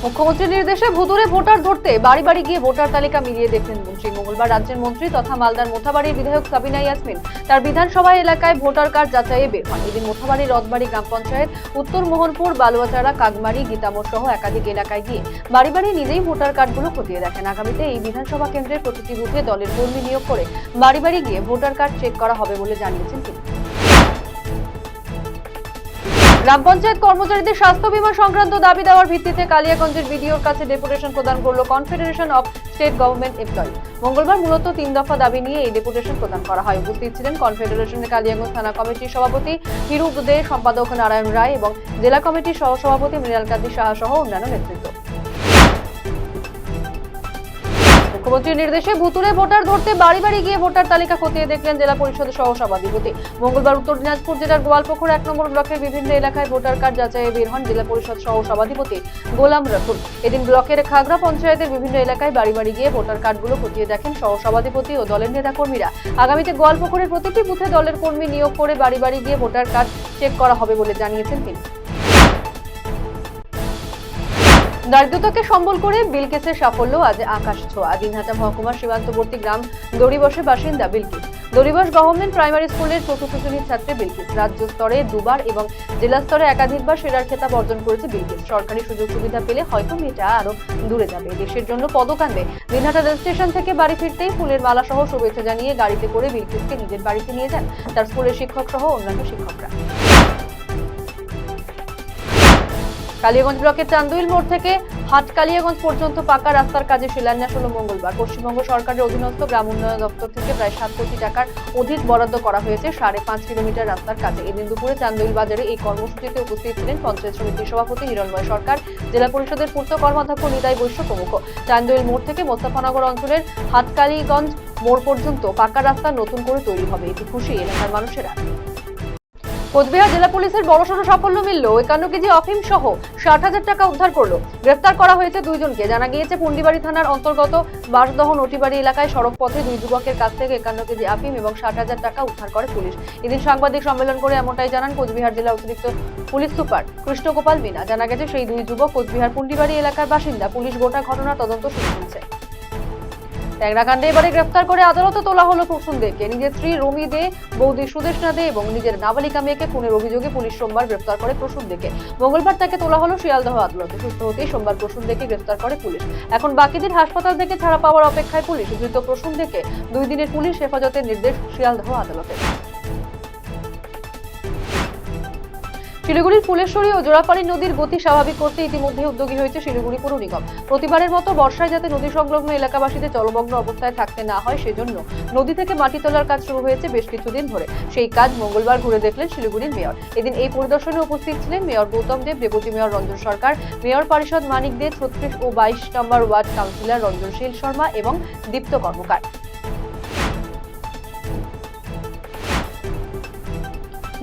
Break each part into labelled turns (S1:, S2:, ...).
S1: মুখ্যমন্ত্রীর নির্দেশে ভুতুড়ে ভোটার ধরতে বাড়ি বাড়ি গিয়ে ভোটার তালিকা মিলিয়ে দেখলেন মন্ত্রী। মঙ্গলবার রাজ্যের মন্ত্রী তথা মালদার মোথাবাড়ির বিধায়ক সাবিনা ইয়াসমিন তার বিধানসভা এলাকায় ভোটার কার্ড যাচাইয়ে বের হন। এদিন মোথাবাড়ি রথবাড়ি গ্রাম পঞ্চায়েত, উত্তর মোহনপুর, বালুয়াচাড়া, কাগমারি, গীতামোড় সহ একাধিক এলাকায় গিয়ে বাড়ি বাড়ি নিজেই ভোটার কার্ডগুলো খতিয়ে দেখেন। আগামীতে এই বিধানসভা কেন্দ্রের প্রতিটি বুথে দলের কর্মী নিয়োগ করে বাড়ি বাড়ি গিয়ে ভোটার কার্ড চেক করা হবে বলে জানিয়েছেন তিনি। গ্রাম পঞ্চায়েত কর্মচারীদের স্বাস্থ্য বীমা সংক্রান্ত দাবি দেওয়ার ভিত্তিতে কালিয়াগঞ্জের বিডিওর কাছে ডেপুটেশন প্রদান করল confederation of state government employee. মঙ্গলবার মূলত 3 দফা দাবি নিয়ে এই ডেপুটেশন প্রদান করা হয়। উপস্থিত ছিলেন কনফেডারেশনের কালিয়াগঞ্জ থানা কমিটির সভাপতি হিরুপ দে, সম্পাদক নারায়ণ রায় এবং জেলা কমিটির সহসভাপতি মৃণাল কান্তি সাহা সহ অন্যান্য নেতৃত্ব। মুখ্যমন্ত্রীর নির্দেশে ভুতুড়ে ভোটার ধরতে বাড়ি বাড়ি গিয়ে ভোটার তালিকা খতিয়ে দেখলেন জেলা পরিষদের সহসভাপতি। মঙ্গলবার উত্তর দিনাজপুর জেলার গোয়ালপুকুর 1 নম্বর ব্লকের বিভিন্ন এলাকায় ভোটার কার্ড যাচাইয়ে বের হন জেলা পরিষদ সহসভাপতি গোলাম রাতুল। এদিন ব্লকের খাগড়া পঞ্চায়েতের বিভিন্ন এলাকায় বাড়ি বাড়ি গিয়ে ভোটার কার্ডগুলো খতিয়ে দেখেন সহসভাপতি ও দলের নেতাকর্মীরা। আগামীতে গোয়ালপুকুরের প্রতিটি বুথে দলের কর্মী নিয়োগ করে বাড়ি বাড়ি গিয়ে ভোটার কার্ড চেক করা হবে বলে জানিয়েছেন তিনি। দারিদ্রতাকে সম্বল করে বিলকিসের সাফল্য আজ আকাশ ছোঁয়া। দিনহাটা মহকুমার সীমান্তবর্তী গ্রাম দড়িবসের বাসিন্দা বিলকিস। দড়িবস গভর্নমেন্ট প্রাইমারি স্কুলের 4র্থ শ্রেণীর ছাত্রী বিলকিস। রাজ্য স্তরে 2বার এবং জেলা স্তরে একাধিকবার সেরার খেতাব অর্জন করেছে বিলকিস। সরকারি সুযোগ সুবিধা পেলে হয়তো মেয়েটা আরো দূরে যাবে। দেশের জন্য পদক আনবে। দিনহাটা রেল স্টেশন থেকে বাড়ি ফিরতেই ফুলের মালা সহ শুভেচ্ছা জানিয়ে গাড়িতে করে বিলকিসকে নিজের বাড়িতে নিয়ে যান তার স্কুলের শিক্ষক সহ অন্যান্য শিক্ষকরা। কালিয়াগঞ্জ ব্লকের চান্দুইল মোড় থেকে হাট কালিয়াগঞ্জ পর্যন্ত পাকা রাস্তার কাজে শিলান্যাস হল মঙ্গলবার। পশ্চিমবঙ্গ সরকারের অধীনস্থ গ্রাম উন্নয়ন দপ্তর থেকে প্রায় 7 কোটি টাকার অধিক বরাদ্দ করা হয়েছে 5.5 কিলোমিটার রাস্তার কাজে। এদিন দুপুরে চান্দুইল বাজারে এই কর্মসূচিতে উপস্থিত ছিলেন পঞ্চায়েত সমিতির সভাপতি হিরণময় সরকার, জেলা পরিষদের পূর্ত কর্মাধ্যক্ষ নিতাই বৈশ্য প্রমুখ। চান্দুইল মোড় থেকে মোস্তাফানগর অঞ্চলের হাট কালীগঞ্জ মোড় পর্যন্ত পাকা রাস্তা নতুন করে তৈরি হবে। এতে খুশি এলাকার মানুষেরা। কোচবিহার জেলা পুলিশের বড়সড় সাফল্য মিলল। 51 কেজি অফিম সহ 60,000 টাকা উদ্ধার করলো। গ্রেফতার করা হয়েছে 2 জনকে। জানা গিয়েছে পুন্ডিবাড়ি থানার অন্তর্গত বাসদহ নটিবাড়ি এলাকায় সড়ক পথে 2 যুবকের কাছ থেকে 51 কেজি আফিম এবং 60,000 টাকা উদ্ধার করে পুলিশ। এদিন সাংবাদিক সম্মেলন করে এমনটাই জানান কোচবিহার জেলা অতিরিক্ত পুলিশ সুপার কৃষ্ণগোপাল মিনা। জানা গেছে সেই 2 যুবক কোচবিহার পুন্ডিবাড়ি এলাকার বাসিন্দা। পুলিশ গোটা ঘটনার তদন্ত শুরু করেছে। ট্যাংরাকাণ্ডে এবারে গ্রেফতার করে আদালতে তোলা হলো প্রসূন দেকে। নিজের স্ত্রী রমি দে, বৌদি সুদেশনা দে এবং নিজের নাবালিকা মেয়েকে খুনের অভিযোগে পুলিশ সোমবার গ্রেফতার করে প্রসূন দেকে। মঙ্গলবার তাকে তোলা হলো শিয়ালদহ আদালতে। সুস্থ হতেই সোমবার প্রসূন দেকে গ্রেফতার করে পুলিশ। এখন বাকিদের হাসপাতাল থেকে ছাড়া পাওয়ার অপেক্ষায় পুলিশ। ধৃত প্রসূন দেকে 2 দিনের পুলিশ হেফাজতের নির্দেশ শিয়ালদহ আদালতে। শিলিগুড়ির ফুলেশ্বরী ও জোড়াপাড়ি নদীর গতি স্বাভাবিক করতে ইতিমধ্যে উদ্যোগী হয়েছে শিলিগুড়ি পৌর নিগম। প্রতিবারের মতো বর্ষায় যাতে নদী সংলগ্ন এলাকাবাসীদের জলমগ্ন অবস্থায় থাকতে না হয় সেজন্য নদী থেকে মাটি তোলার কাজ শুরু হয়েছে বেশ কিছুদিন ধরে। সেই কাজ মঙ্গলবার ঘুরে দেখলেন শিলিগুড়ির মেয়র। এদিন এই পরিদর্শনে উপস্থিত ছিলেন মেয়র গৌতম দেব, ডেপুটি মেয়র রঞ্জন সরকার, মেয়র পরিষদ মানিক দে, 36 ও 22 নম্বর ওয়ার্ড কাউন্সিলর রঞ্জনশীল শর্মা এবং দীপ্ত কর্মকার।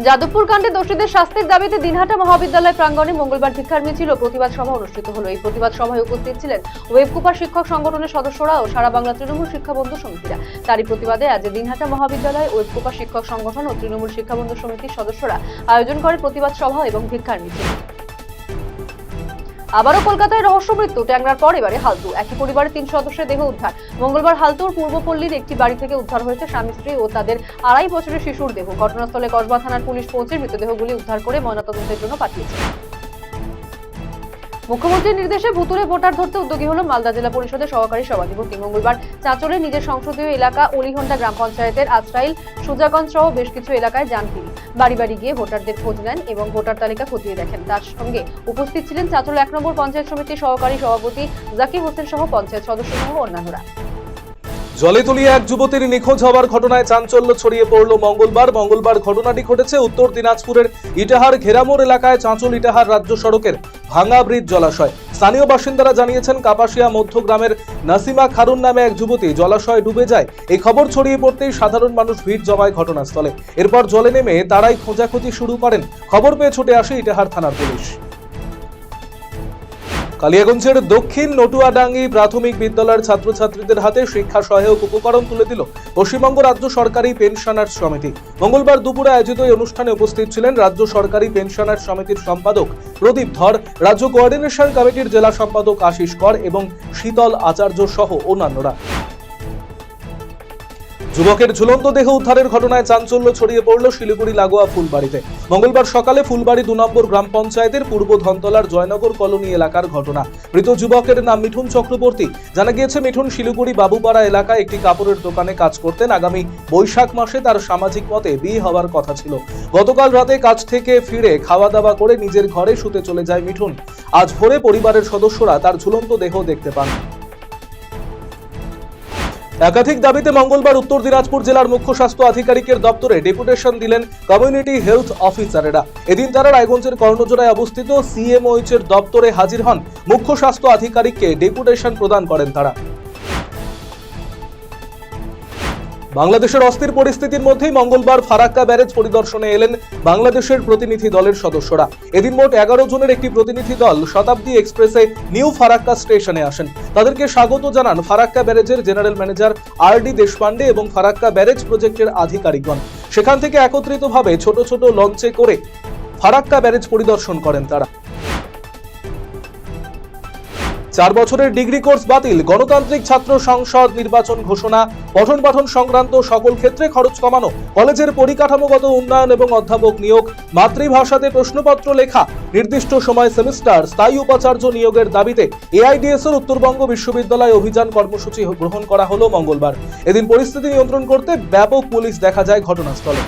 S1: যাদবপুর কাণ্ডে দোষীদের শাস্তির দাবিতে দিনহাটা মহাবিদ্যালয় প্রাঙ্গণে মঙ্গলবার ধিক্কার মিছিল ও প্রতিবাদ সভা অনুষ্ঠিত হলো। এই প্রতিবাদ সভায় উপস্থিত ছিলেন ওয়েবকুপার শিক্ষক সংগঠনের সদস্যরা ও সারা বাংলা তৃণমূল শিক্ষাবন্ধু সমিতিরা। তারই প্রতিবাদে আজ দিনহাটা মহাবিদ্যালয় ওয়েবকুপার শিক্ষক সংগঠন ও তৃণমূল শিক্ষাবন্ধু সমিতির সদস্যরা আয়োজন করে প্রতিবাদ সভা এবং ধিক্কার মিছিল। আবারও কলকাতায় রহস্য মৃত্যু। ট্যাংরার পর এবারে হালতু। একই পরিবারের 3 সদস্যের দেহ উদ্ধার। মঙ্গলবার হালতুর পূর্বপল্লীর একটি বাড়ি থেকে উদ্ধার হয়েছে স্বামী স্ত্রী ও তাদের 2.5 বছরের শিশুর দেহ। ঘটনাস্থলে কসবা থানার পুলিশ পৌঁছে মৃতদেহগুলি উদ্ধার করে ময়নাতদন্তের জন্য পাঠিয়েছে। মুখ্যমন্ত্রীর নির্দেশে ভুতুড়ে ভোটার ধরতে উদ্যোগী হল মালদা জেলা পরিষদের সহকারী সভাধিপতি। মঙ্গলবার চাঁচলে নিজের সংসদীয় এলাকা অলিহন্ডা গ্রাম পঞ্চায়েতের আজরাইল, সুজাগঞ্জ সহ বেশ কিছু এলাকায় যান তিনি। বাড়ি বাড়ি গিয়ে ভোটারদের খোঁজ নেন এবং ভোটার তালিকা খতিয়ে দেখেন। তার সঙ্গে উপস্থিত ছিলেন চাঁচল 1 নম্বর পঞ্চায়েত সমিতির সহকারী সভাপতি জাকির হোসেন সহ পঞ্চায়েত সদস্য সহ অন্যান্যরা।
S2: জলে তলিয়ে এক যুবতীর নিখোঁজ হওয়ার ঘটনায় চাঞ্চল্য ছড়িয়ে পড়ল মঙ্গলবার ঘটনাটি ঘটেছে উত্তর দিনাজপুরের ইটাহার ঘেরামোড় এলাকায় চাঁচল ইটাহার রাজ্য সড়কের ভাঙা ব্রিজ জলাশয়। স্থানীয় বাসিন্দারা জানিয়েছেন কাপাসিয়া মধ্য গ্রামের নাসিমা খারুন নামে এক যুবতী জলাশয়ে ডুবে যায়। এই খবর ছড়িয়ে পড়তেই সাধারণ মানুষ ভিড় জমায় ঘটনাস্থলে। এরপর জলে নেমে তারাই খোঁজাখুঁজি শুরু করেন। খবর পেয়ে ছুটে আসে ইটাহার থানার পুলিশ। কালিয়াগঞ্জের দক্ষিণ নটুয়াডাঙ্গি প্রাথমিক বিদ্যালয়ের ছাত্রছাত্রীদের হাতে শিক্ষা সহায়ক উপকরণ তুলে দিল পশ্চিমবঙ্গ রাজ্য সরকারি পেনশনার্স সমিতি। মঙ্গলবার দুপুরে আয়োজিত এই অনুষ্ঠানে উপস্থিত ছিলেন রাজ্য সরকারি পেনশনার্স সমিতির সম্পাদক প্রদীপ ধর, রাজ্য কোঅর্ডিনেশন কমিটির জেলা সম্পাদক আশিস কর এবং শীতল আচার্য সহ অন্যান্যরা। যুবকের ঝুলন্ত দেহ উদ্ধারের ঘটনায় চাঞ্চল্য ছড়িয়ে পড়ল শিলিগুড়ি লাগোয়া ফুলবাড়িতে। মঙ্গলবার সকালে ফুলবাড়ি 2 নম্বর গ্রাম পঞ্চায়েতের পূর্ব ধনতলার জয়নগর কলোনি এলাকার ঘটনা। মৃত যুবকের নাম মিঠুন চক্রবর্তী। জানা গিয়েছে, মিঠুন শিলিগুড়ি বাবুপাড়া এলাকায় একটি কাপড়ের দোকানে কাজ করতেন। আগামী বৈশাখ মাসে তার সামাজিক মতে বিয়ে হওয়ার কথা ছিল। গতকাল রাতে কাজ থেকে ফিরে খাওয়া দাওয়া করে নিজের ঘরে শুতে চলে যায় মিঠুন। আজ ভোরে পরিবারের সদস্যরা তার ঝুলন্ত দেহ দেখতে পান। একাধিক দাবিতে মঙ্গলবার উত্তর দিনাজপুর জেলার মুখ্য স্বাস্থ্য আধিকারিকের দপ্তরে ডেপুটেশন দিলেন কমিউনিটি হেলথ অফিসারেরা। এদিন তারা রায়গঞ্জের কর্ণজোড়ায় অবস্থিত সিএমওএইচ এর দপ্তরে হাজির হন। মুখ্য স্বাস্থ্য আধিকারিককে ডেপুটেশন প্রদান করেন তারা। বাংলাদেশের অস্থির পরিস্থিতির মধ্যেই মঙ্গলবার ফারাক্কা ব্যারেজ পরিদর্শনে এলেন বাংলাদেশের প্রতিনিধি দলের সদস্যরা। এদিন মোট 11 জনের একটি প্রতিনিধি দল শতাব্দী এক্সপ্রেসে নিউ ফারাক্কা স্টেশনে আসেন। তাদেরকে স্বাগত জানান ফারাক্কা ব্যারেজের জেনারেল ম্যানেজার আর.ডি. দেশপান্ডে এবং ফারাক্কা ব্যারেজ প্রজেক্টের আধিকারিকগণ। সেখান থেকে একত্রিতভাবে ছোট ছোট লঞ্চে করে ফারাক্কা ব্যারেজ পরিদর্শন করেন তারা। 4 বছরের ডিগ্রি কোর্স বাতিল, গণতান্ত্রিক ছাত্র সংসদ নির্বাচন ঘোষণা, পঠন পাঠন সংক্রান্ত সকল ক্ষেত্রে খরচ কমানো, কলেজের পরিকাঠামোগত উন্নয়ন এবং অধ্যাপক নিয়োগ, মাতৃভাষাতে প্রশ্নপত্র লেখা, নির্দিষ্ট সময় সেমিস্টার, স্থায়ী উপাচার্য নিয়োগের দাবিতে এআইডিএস-এর উত্তরবঙ্গ বিশ্ববিদ্যালয় অভিযান কর্মসূচি গ্রহণ করা হলো মঙ্গলবার। এদিন পরিস্থিতি নিয়ন্ত্রণ করতে ব্যাপক পুলিশ দেখা যায় ঘটনাস্থলে।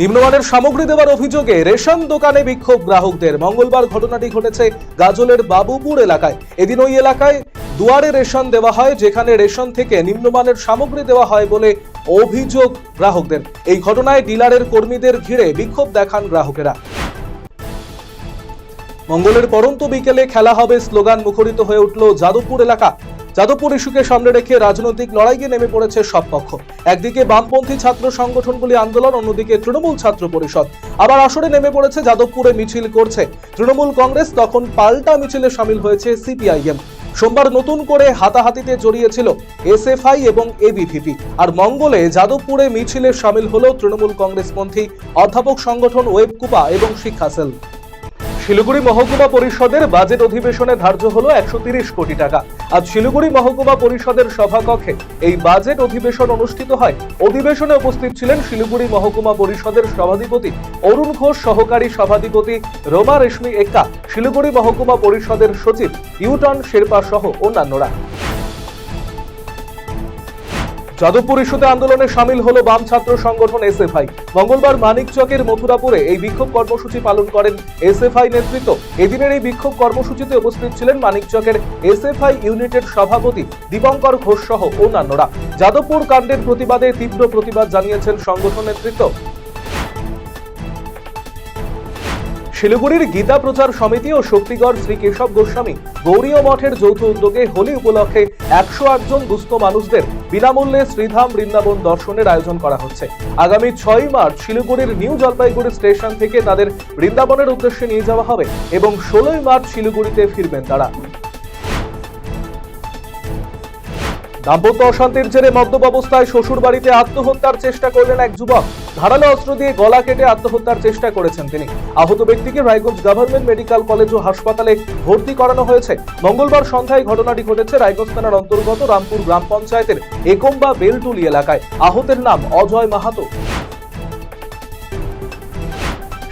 S2: নিম্নমানের সামগ্রী দেওয়ার অভিযোগে রেশন দোকানে বিক্ষোভ গ্রাহকদের। মঙ্গলবার ঘটনাটি ঘটেছে গাজলের বাবুপুর এলাকায়। এদিন ওই এলাকায় দুয়ারে রেশন দেওয়া হয়, যেখানে রেশন থেকে নিম্নমানের সামগ্রী দেওয়া হয় বলে অভিযোগ গ্রাহকদের। এই ঘটনায় ডিলারের কর্মীদের ঘিরে বিক্ষোভ দেখান গ্রাহকেরা। মঙ্গলের পরন্ত বিকেলে খেলা হবে স্লোগান মুখরিত হয়ে উঠল যাদবপুর এলাকা। যাদবপুর ইস্যুকে সামনে রেখে রাজনৈতিক লড়াইয়ে নেমে পড়েছে সব পক্ষ। একদিকে বামপন্থী ছাত্র সংগঠনগুলি আন্দোলন, অন্যদিকে তৃণমূল ছাত্র পরিষদ আবার আসরে নেমে পড়েছে। যাদবপুরে মিছিল করছে তৃণমূল কংগ্রেস, তখন পাল্টা মিছিলে সামিল হয়েছে সিপিআইএম। সোমবার নতুন করে হাতাহাতিতে জড়িয়েছিল এসএফআই এবং এবিভিপি। আর মঙ্গলে যাদবপুরে মিছিলে সামিল হলো তৃণমূল কংগ্রেসপন্থী অধ্যাপক সংগঠন ওয়েবকুপা এবং শিক্ষা সেল। শিলিগুড়ি মহকুমা পরিষদের বাজেট অধিবেশনে ধার্য হলো 130 কোটি টাকা। আজ শিলিগুড়ি মহকুমা পরিষদের সভাকক্ষে এই বাজেট অধিবেশন অনুষ্ঠিত হয়। অধিবেশনে উপস্থিত ছিলেন শিলিগুড়ি মহকুমা পরিষদের সভাধিপতি অরুণ ঘোষ, সহকারী সভাধিপতি রোমা রেশমি এক্কা, শিলিগুড়ি মহকুমা পরিষদের সচিব ইউটন শেরপা সহ অন্যান্যরা। যাদবপুর ইস্যুতে আন্দোলনে সামিল হলো বাম ছাত্র সংগঠন এসএফআই। মঙ্গলবার মানিকচকের মথুরাপুরে এই বিক্ষোভ কর্মসূচি পালন করেন এসএফআই নেতৃত্ব। এদিনের এই বিক্ষোভ কর্মসূচিতে উপস্থিত ছিলেন মানিকচকের এসএফআই ইউনিটের সভাপতি দীপঙ্কর ঘোষ সহ অন্যান্যরা। যাদবপুর কাণ্ডের প্রতিবাদে তীব্র প্রতিবাদ জানিয়েছেন সংগঠন নেতৃত্ব। শিলিগুড়ির গীতা প্রচার সমিতি ও শক্তিগড় শ্রী কেশব গোস্বামী গৌরীয় মঠের যৌথ উদ্যোগে হোলি উপলক্ষে 108 জন দুস্থ মানুষদের বিনামূল্যে শ্রীধাম বৃন্দাবন দর্শনের আয়োজন করা হচ্ছে। আগামী 6 মার্চ শিলিগুড়ির নিউ জলপাইগুড়ি স্টেশন থেকে তাদের বৃন্দাবনের উদ্দেশ্যে নিয়ে যাওয়া হবে এবং 16 মার্চ শিলিগুড়িতে ফিরবেন তারা। দাম্পত্য অশান্তির জেরে মদ্যপ অবস্থায় শ্বশুর বাড়িতে আত্মহত্যার চেষ্টা করলেন এক যুবক। ধারালো অস্ত্র দিয়ে গলা কেটে আত্মহত্যার চেষ্টা করেছেন তিনি। আহত ব্যক্তিকে রায়গঞ্জ গভর্নমেন্ট মেডিকেল কলেজ ও হাসপাতালে ভর্তি করানো হয়েছে। মঙ্গলবার সন্ধ্যায় ঘটনাটি ঘটেছে রায়গঞ্জ থানার অন্তর্গত রামপুর গ্রাম পঞ্চায়েতের একম্বা বেলটুলি এলাকায়। আহতের নাম অজয় মাহাতো।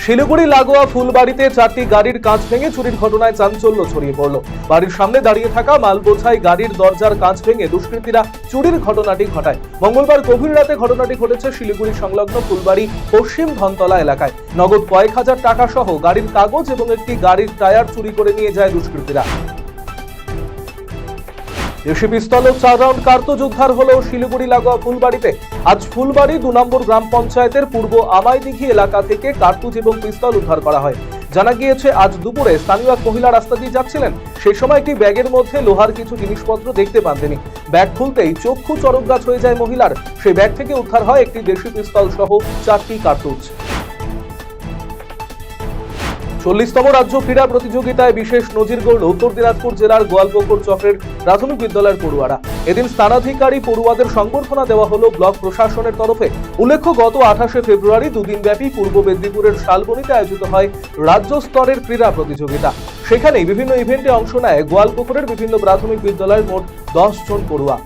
S2: শিলিগুড়ি লাগোয়া ফুলবাড়িতে 4টি গাড়ির কাঁচ ভেঙে চুরির ঘটনায় চাঞ্চল্য ছড়িয়ে পড়ল। বাড়ির সামনে দাঁড়িয়ে থাকা মাল বোঝাই গাড়ির দরজার কাঁচ ভেঙে দুষ্কৃতীরা চুরির ঘটনাটি ঘটায়। মঙ্গলবার গভীর রাতে ঘটনাটি ঘটেছে শিলিগুড়ি সংলগ্ন ফুলবাড়ি পশ্চিম ধনতলা এলাকায়। নগদ কয়েক হাজার টাকা সহ গাড়ির কাগজ এবং একটি গাড়ির টায়ার চুরি করে নিয়ে যায় দুষ্কৃতীরা। দেশি পিস্তল ও 4 রাউন্ড কার্তুজ উদ্ধার হলো শিলিগুড়ি লাগোয়া ফুলবাড়িতে। আজ ফুলবাড়ি 2 নম্বর গ্রাম পঞ্চায়েতের পূর্ব আমাইদিঘি এলাকা থেকে কার্তুজ এবং পিস্তল উদ্ধার করা হয়। জানা গিয়েছে, আজ দুপুরে স্থানীয় এক মহিলা রাস্তা দিয়ে যাচ্ছিলেন। সেই সময় একটি ব্যাগের মধ্যে লোহার কিছু জিনিসপত্র দেখতে পান তিনি। ব্যাগ খুলতেই চক্ষু চরকগাছ হয়ে যায় মহিলার। সেই ব্যাগ থেকে উদ্ধার হয় একটি দেশি পিস্তল সহ 4টি কার্তুজ। 40তম রাজ্য ক্রীড়া প্রতিযোগিতায় বিশেষ নজির গড়ল উত্তর দিনাজপুর জেলার গোয়ালপুকুর চক্রের প্রাথমিক বিদ্যালয়ের পড়ুয়ারা। এদিন স্থানাধিকারী পড়ুয়াদের সংবর্ধনা দেওয়া হলো ব্লক প্রশাসনের তরফে। উল্লেখ্য, গত 28শে ফেব্রুয়ারি দুদিনব্যাপী পূর্ব মেদিনীপুরের শালবনীতে আয়োজিত হয় রাজ্য স্তরের ক্রীড়া প্রতিযোগিতা। সেখানেই বিভিন্ন ইভেন্টে অংশ নেয় গোয়ালপুকুরের বিভিন্ন প্রাথমিক বিদ্যালয়ের মোট 10 জন পড়ুয়া।